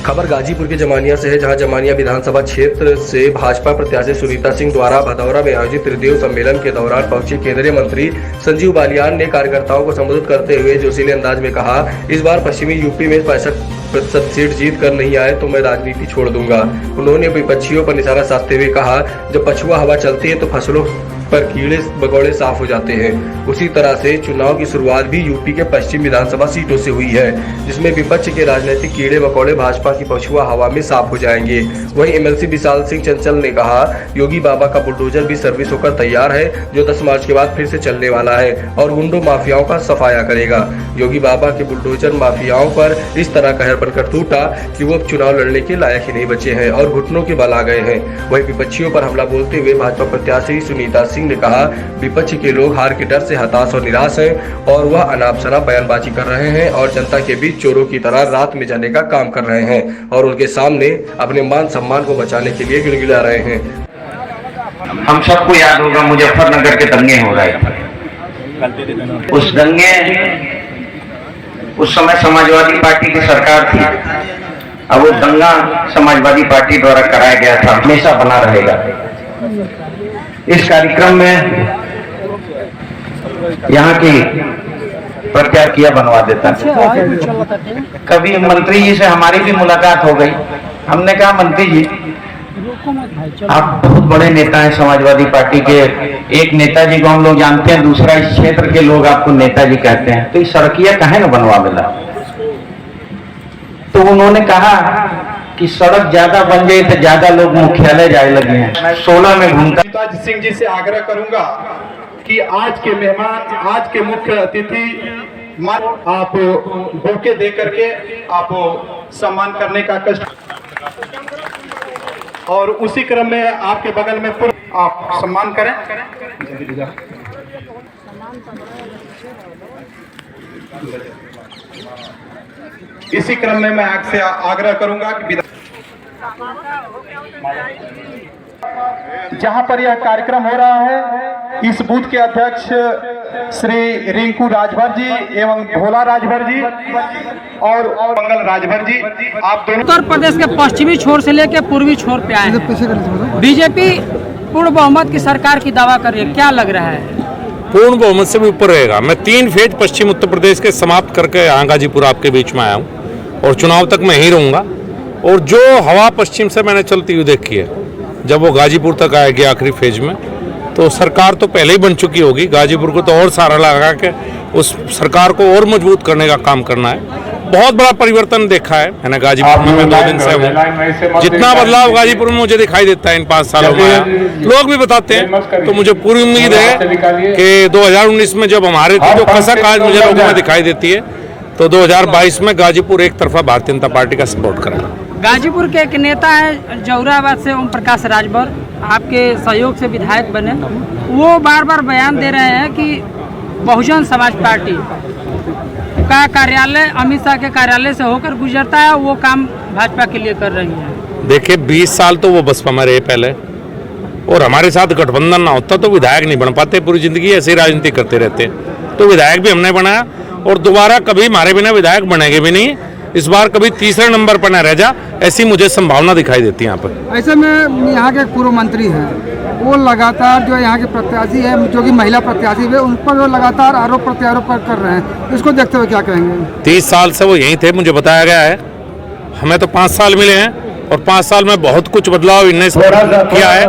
खबर गाजीपुर के जमानिया से है, जहां जमानिया विधानसभा क्षेत्र से भाजपा प्रत्याशी सुनीता सिंह द्वारा भदौरा में आयोजित त्रिदेव सम्मेलन के दौरान पहुंचे केंद्रीय मंत्री संजीव बालियान ने कार्यकर्ताओं को संबोधित करते हुए जोशीले अंदाज में कहा, इस बार पश्चिमी यूपी में 65% सीट जीत कर नहीं आए तो मैं राजनीति छोड़ दूंगा। उन्होंने विपक्षियों पर निशाना साधते हुए कहा, जब पछुआ हवा चलती है तो फसलों पर कीड़े मकोड़े साफ हो जाते हैं। उसी तरह से चुनाव की शुरुआत भी यूपी के पश्चिम विधानसभा सीटों से हुई है, जिसमें विपक्ष के राजनीतिक कीड़े मकोड़े भाजपा की पछुआ हवा में साफ हो जाएंगे। वहीं एमएलसी विशाल सिंह चंचल ने कहा, योगी बाबा का बुलडोजर भी सर्विस होकर तैयार है, जो 10 मार्च के बाद फिर से चलने वाला है और गुंडों माफियाओं का सफाया करेगा। योगी बाबा के बुलडोजर माफियाओं पर इस तरह कहर बनकर टूटा कि वो अब चुनाव लड़ने के लायक ही नहीं बचे हैं और घुटनों के बल आ गए हैं। वहीं विपक्षियों पर हमला बोलते हुए भाजपा प्रत्याशी सुनीता सिंह ने कहा, विपक्ष के लोग हार के डर से हताश और निराश हैं और वह अनाप शनाप बयानबाजी कर रहे हैं और जनता के बीच चोरों की तरह रात में जाने का काम कर रहे हैं और उनके सामने अपने मान सम्मान को बचाने के लिए गिड़गिड़ा रहे हैं। हम सबको याद होगा मुजफ्फरनगर के दंगे हो रहे थे। उस दंगे उस समय समाजवादी पार्टी की सरकार थी। अब वो दंगा समाजवादी पार्टी द्वारा कराया गया था, हमेशा बना रहेगा। इस कार्यक्रम में यहाँ की प्रत्याशियां बनवा देता। कभी मंत्री जी से हमारी भी मुलाकात हो गई। हमने कहा, मंत्री जी आप बहुत बड़े नेता हैं समाजवादी पार्टी के। एक नेताजी को हम लोग जानते हैं, दूसरा इस क्षेत्र के लोग आपको नेताजी कहते हैं, तो इस सड़कियां कहे न बनवा मिला। तो उन्होंने कहा कि सड़क ज्यादा बन जाए तो ज्यादा लोग मुख्यालय जाए लगे हैं। मैं 16 में घूमता। सुनीता सिंह जी से आग्रह करूंगा कि आज के मेहमान, आज के मुख्य अतिथि आप बुके दे करके आप सम्मान करने का कष्ट, और उसी क्रम में आपके बगल में आप सम्मान करें। इसी क्रम में मैं आपसे आग्रह करूंगा कि जहां पर यह कार्यक्रम हो रहा है, इस बूथ के अध्यक्ष श्री रिंकू राजभर जी एवं भोला राजभर जी और मंगल राजभर जी, आप दोनों उत्तर प्रदेश के पश्चिमी छोर से लेकर पूर्वी छोर पे आए हैं। बीजेपी पूर्ण बहुमत की सरकार की दावा कर रही है, क्या लग रहा है? पूर्ण बहुमत से भी ऊपर रहेगा। मैं 3 फेज पश्चिम उत्तर प्रदेश के समाप्त करके यहाँ गाजीपुर आपके बीच में आया हूँ और चुनाव तक मैं यहीं रहूँगा। और जो हवा पश्चिम से मैंने चलती हुई देखी है, जब वो गाजीपुर तक आएगी आखिरी फेज में, तो सरकार तो पहले ही बन चुकी होगी। गाजीपुर को तो और सारा लगा के उस सरकार को और मजबूत करने का काम करना है। बहुत बड़ा परिवर्तन देखा है मैंने गाजीपुर में। मैं 2 दिन से हूँ। जितना बदलाव गाजीपुर में मुझे दिखाई देता है इन 5 सालों में, लोग भी बताते हैं, तो मुझे पूरी उम्मीद है कि 2019 में जब हमारे थे जो कसक आज मुझे लोगों में दिखाई देती है, तो 2022 में गाजीपुर एक तरफा भारतीय जनता पार्टी का सपोर्ट करेगा। गाजीपुर के एक नेता है जौहराबाद से ओम प्रकाश राजभर, आपके सहयोग से विधायक बने, वो बार बार बयान दे रहे हैं कि बहुजन समाज पार्टी का कार्यालय अमित शाह के कार्यालय से होकर गुजरता है, वो काम भाजपा के लिए कर रही है। देखिए 20 साल तो वो बसपा में रहे पहले, और हमारे साथ गठबंधन ना होता तो विधायक नहीं बन पाते। पूरी जिंदगी ऐसे ही राजनीति करते रहते, तो विधायक भी हमने बनाया और दोबारा कभी हमारे बिना विधायक बनेंगे भी नहीं। इस बार कभी तीसरे नंबर पर न रह जा, ऐसी मुझे संभावना दिखाई देती है यहाँ पर। ऐसे में यहाँ के पूर्व मंत्री हैं, वो लगातार जो यहाँ के प्रत्याशी है, जो कि महिला प्रत्याशी है, उन पर वो लगातार आरोप प्रत्यारोप कर रहे हैं। इसको देखते हुए क्या कहेंगे? 30 साल से वो यहीं थे, मुझे बताया गया है। हमें तो 5 साल मिले हैं और 5 साल में बहुत कुछ बदलाव इनने किया है।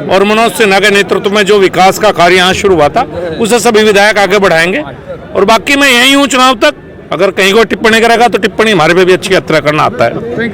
और मनोज सिन्हा के नेतृत्व में जो विकास का कार्य यहाँ शुरू हुआ था, उसे सभी विधायक आगे बढ़ाएंगे। और बाकी मैं यहीं हूँ चुनाव तक। अगर कहीं को टिप्पणी करेगा तो टिप्पणी हमारे पे भी अच्छी यात्रा करना आता है।